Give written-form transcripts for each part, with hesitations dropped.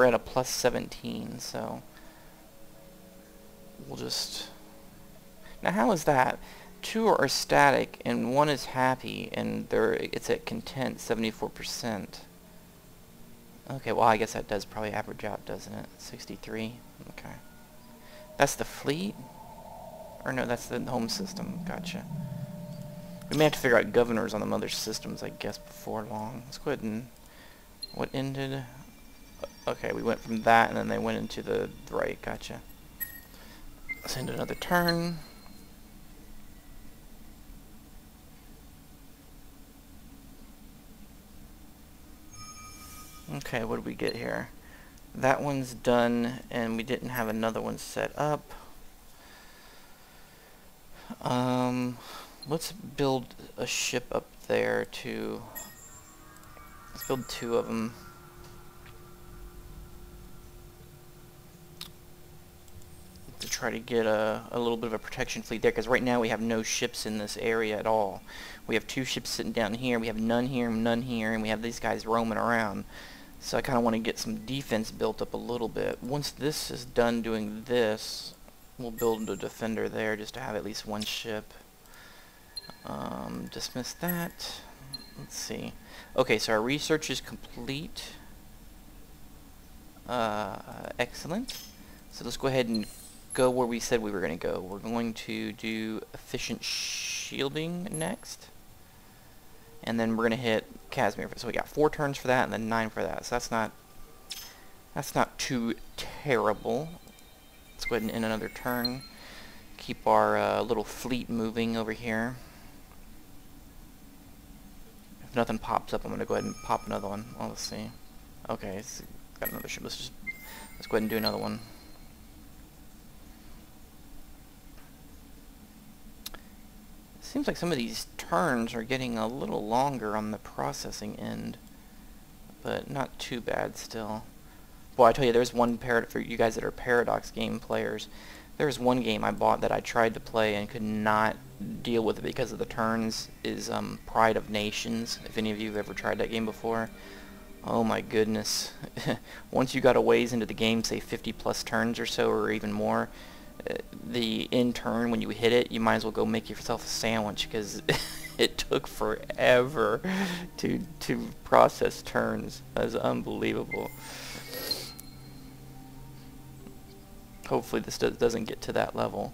at a plus 17, so we'll just... Now how is that? 2 are static and 1 is happy, and it's at content 74%. Okay, well I guess that does probably average out, doesn't it? 63. Okay. That's the fleet? Or no, that's the home system. Gotcha. We may have to figure out governors on the mother systems, I guess, before long. Let's go ahead and... What ended? Okay, we went from that, and then they went into the right. Gotcha. Let's end another turn. Okay, what did we get here? That one's done, and we didn't have another one set up. Let's build a ship up there too. Let's build 2 of them. To try to get a little bit of a protection fleet there, because right now we have no ships in this area at all. We have 2 ships sitting down here, we have none here, and we have these guys roaming around. So I kind of want to get some defense built up a little bit. Once this is done doing this, we'll build a defender there just to have at least 1 ship. Dismiss that. Let's see. Okay, so our research is complete. Excellent. So let's go ahead and go where we said we were going to go. We're going to do efficient shielding next. And then we're going to hit Casimir. So we got 4 turns for that and then 9 for that. So that's not too terrible. Let's go ahead and end another turn. Keep our little fleet moving over here. If nothing pops up, I'm going to go ahead and pop another one. Oh, let's see. Okay, it's got another ship. Let's go ahead and do another one. Seems like some of these turns are getting a little longer on the processing end, but not too bad still. Boy, I tell you, there's one for you guys that are Paradox game players. There's one game I bought that I tried to play and could not deal with it because of the turns. Is Pride of Nations. If any of you have ever tried that game before, oh my goodness! Once you got a ways into the game, say 50 plus turns or so, or even more. The end turn, when you hit it, you might as well go make yourself a sandwich because it took forever to process turns. That's unbelievable. Hopefully this doesn't get to that level.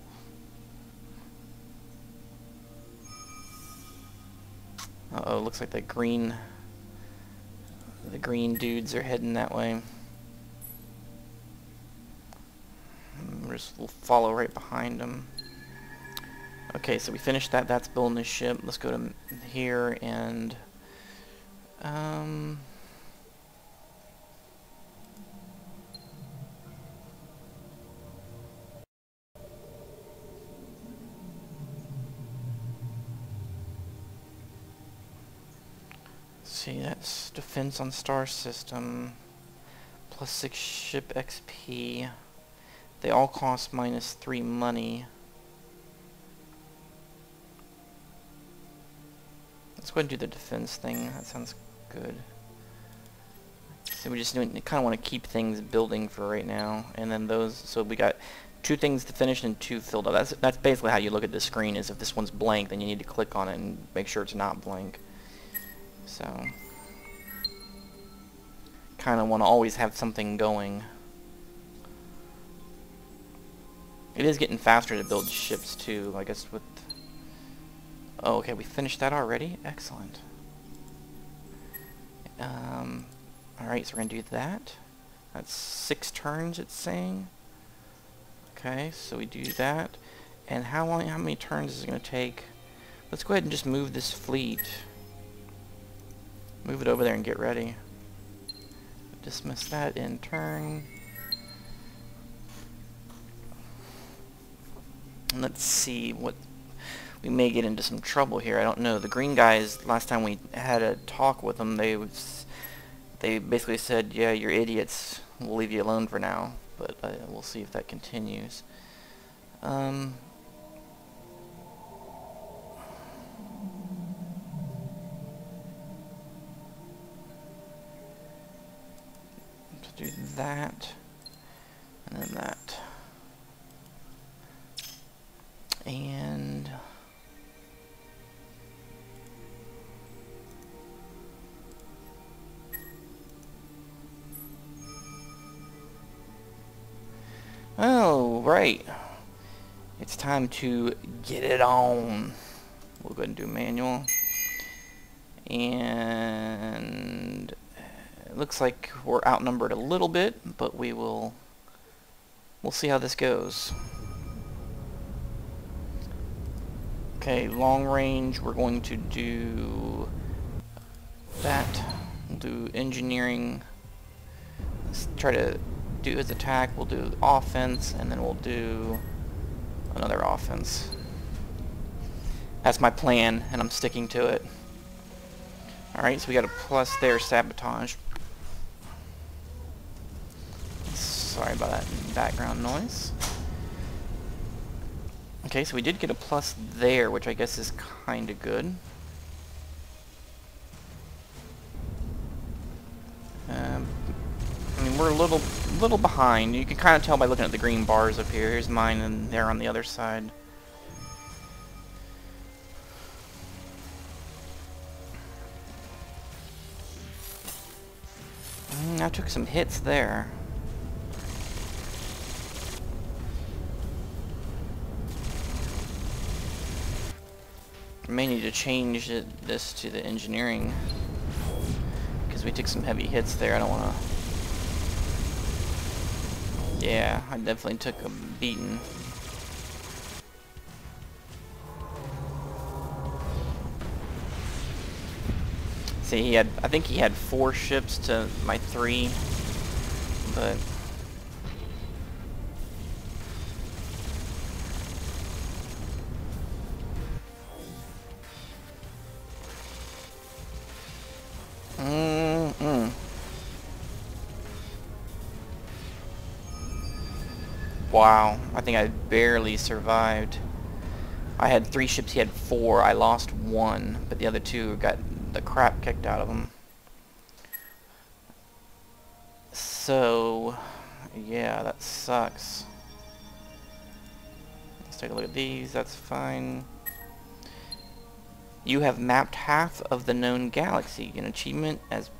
Uh-oh, looks like the green dudes are heading that way. We'll follow right behind them. Okay, so we finished that. That's building the ship. Let's go to here and see, that's defense on star system. Plus 6 ship XP. They all cost -3 money. Let's go ahead and do the defense thing. That sounds good. So we just kind of want to keep things building for right now, and then those. So we got 2 things to finish and 2 filled up. That's basically how you look at this screen. Is if this one's blank, then you need to click on it and make sure it's not blank. So kind of want to always have something going. It is getting faster to build ships too, I guess with... Oh, okay, we finished that already? Excellent. Alright, so we're going to do that. That's 6 turns, it's saying. Okay, so we do that. And how many turns is it going to take? Let's go ahead and just move this fleet. Move it over there and get ready. Dismiss that in turn. Let's see what... We may get into some trouble here. I don't know. The green guys, last time we had a talk with them, they basically said, yeah, you're idiots. We'll leave you alone for now. But we'll see if that continues. To do that, and then that. And oh, right. It's time to get it on. We'll go ahead and do manual. And it looks like we're outnumbered a little bit, but we'll see how this goes. Okay, long range, we're going to do that. We'll do engineering. Let's try to do his attack. We'll do offense, and then we'll do another offense. That's my plan, and I'm sticking to it. Alright, so we got a plus there, sabotage. Sorry about that background noise. Okay, so we did get a plus there, which I guess is kinda good. I mean, we're a little behind. You can kind of tell by looking at the green bars up here. Here's mine, and they're on the other side. I took some hits there. I may need to change this to the engineering, because we took some heavy hits there. I don't want to... Yeah, I definitely took a beating. See, I think he had 4 ships to my 3, but... Wow, I think I barely survived. I had 3 ships, he had 4. I lost 1, but the other 2 got the crap kicked out of them. So, yeah, that sucks. Let's take a look at these, that's fine. You have mapped half of the known galaxy, an achievement as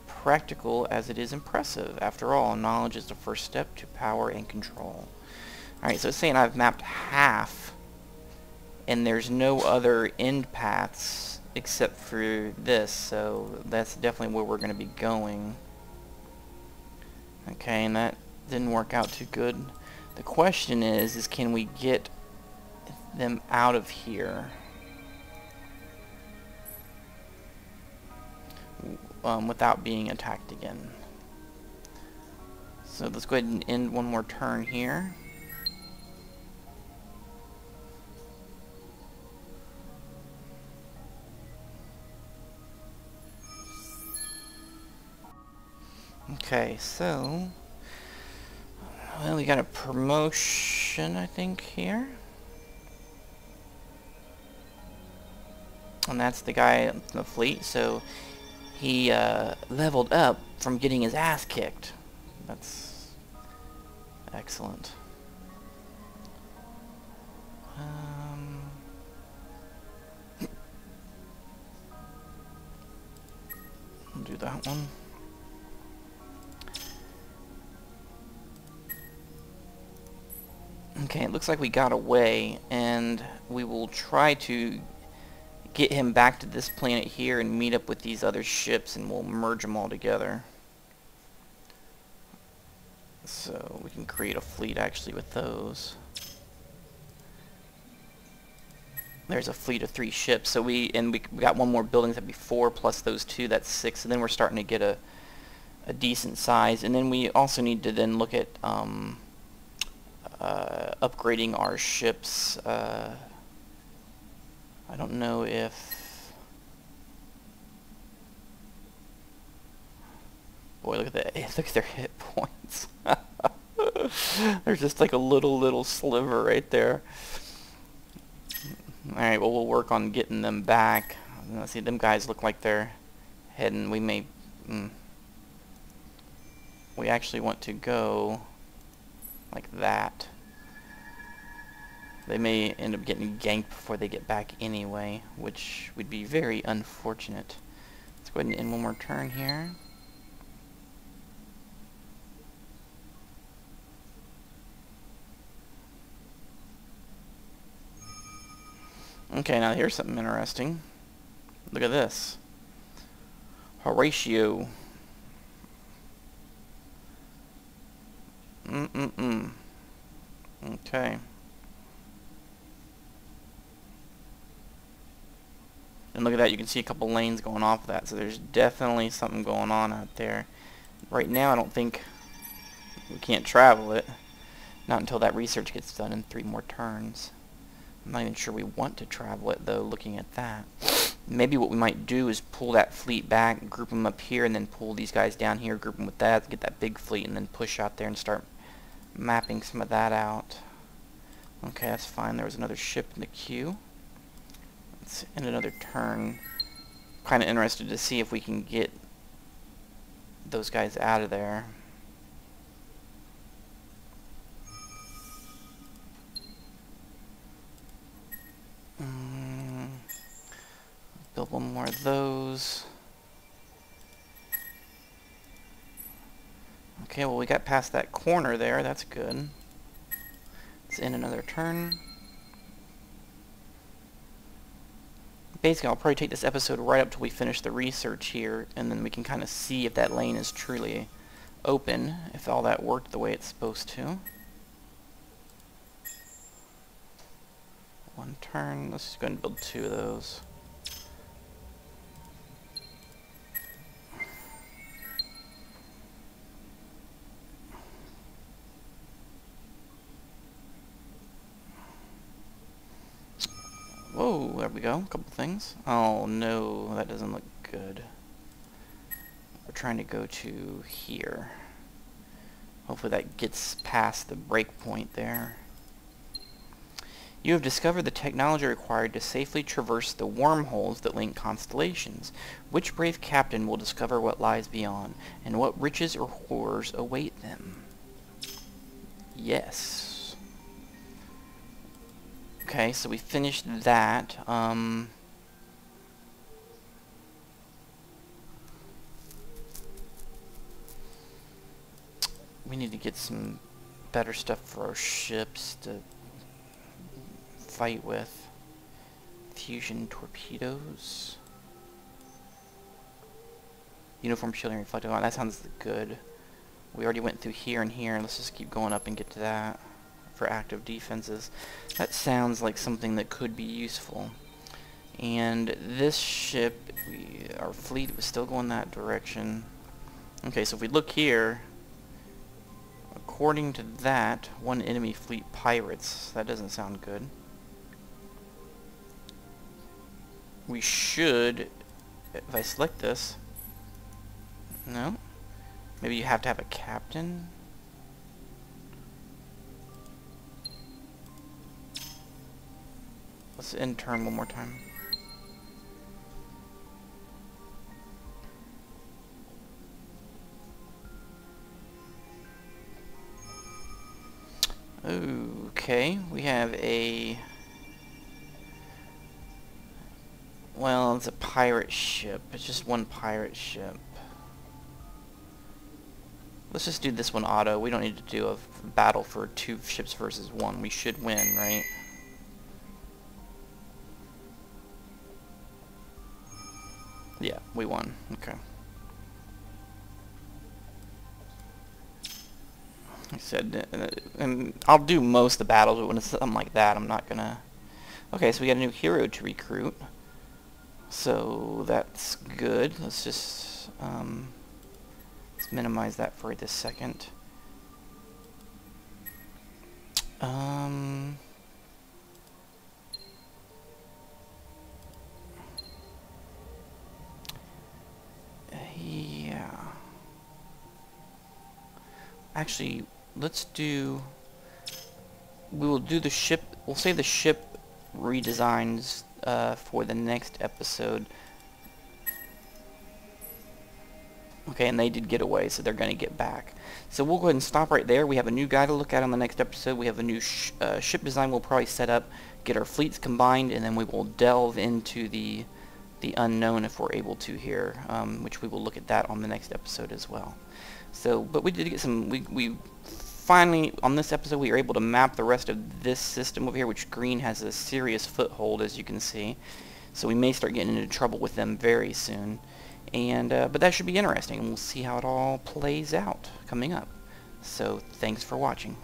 practical as it is impressive. After all, knowledge is the first step to power and control. Alright, so it's saying I've mapped half, and there's no other end paths except for this, so that's definitely where we're going to be going. Okay, and that didn't work out too good. The question is can we get them out of here? Without being attacked again. So let's go ahead and end one more turn here. Okay, so well, we got a promotion, I think, here. And that's the guy in the fleet, so he leveled up from getting his ass kicked. That's excellent. I'll do that one. Okay, it looks like we got away, and we will try to get him back to this planet here and meet up with these other ships, and we'll merge them all together. So we can create a fleet actually with those. There's a fleet of 3 ships, so we got one more building, that'd be 4 plus those 2, that's 6, and then we're starting to get a decent size. And then we also need to then look at upgrading our ships. I don't know if... Boy, look at that. Look at their hit points. There's just like a little sliver right there. Alright, well, we'll work on getting them back. Let's see, them guys look like they're heading. We may... we actually want to go like that. They may end up getting ganked before they get back anyway, which would be very unfortunate. Let's go ahead and end one more turn here. Okay, now here's something interesting. Look at this. Horatio. Okay. And look at that, you can see a couple lanes going off of that, so there's definitely something going on out there. Right now, I don't think we can't travel it. Not until that research gets done in 3 more turns. I'm not even sure we want to travel it, though, looking at that. Maybe what we might do is pull that fleet back, group them up here, and then pull these guys down here, group them with that, get that big fleet, and then push out there and start mapping some of that out. Okay, that's fine. There was another ship in the queue. Let's end another turn. Kind of interested to see if we can get those guys out of there. Build one more of those. Okay, well we got past that corner there. That's good. Let's end another turn. Basically, I'll probably take this episode right up till we finish the research here, and then we can kind of see if that lane is truly open, if all that worked the way it's supposed to. One turn. Let's just go ahead and build 2 of those. Whoa, there we go. A couple things. Oh no, that doesn't look good. We're trying to go to here. Hopefully that gets past the break point there. You have discovered the technology required to safely traverse the wormholes that link constellations. Which brave captain will discover what lies beyond, and what riches or horrors await them? Yes. Okay, so we finished that. We need to get some better stuff for our ships to fight with. Fusion torpedoes. Uniform shielding reflective on. That sounds good. We already went through here and here. Let's just keep going up and get to that. For active defenses. That sounds like something that could be useful. And this ship, our fleet was still going that direction. Okay, so if we look here, according to that, 1 enemy fleet pirates. That doesn't sound good. We should, if I select this, no? Maybe you have to have a captain? Let's end turn one more time. Okay, we have a... Well, it's a pirate ship. It's just 1 pirate ship. Let's just do this one auto. We don't need to do a battle for 2 ships versus 1. We should win, right? Yeah, we won. Okay. I said, and I'll do most of the battles, but when it's something like that, I'm not gonna... Okay, so we got a new hero to recruit. So that's good. Let's just let's minimize that for this second. Yeah. Actually, let's do... We will do the ship... We'll save the ship redesigns for the next episode. Okay, and they did get away, so they're going to get back. So we'll go ahead and stop right there. We have a new guy to look at on the next episode. We have a new ship design we'll probably set up, get our fleets combined, and then we will delve into the unknown if we're able to here, which we will look at that on the next episode as well. So, but we did get some, we finally, on this episode, we were able to map the rest of this system over here, which green has a serious foothold, as you can see. So we may start getting into trouble with them very soon. And but that should be interesting, and we'll see how it all plays out coming up. So thanks for watching.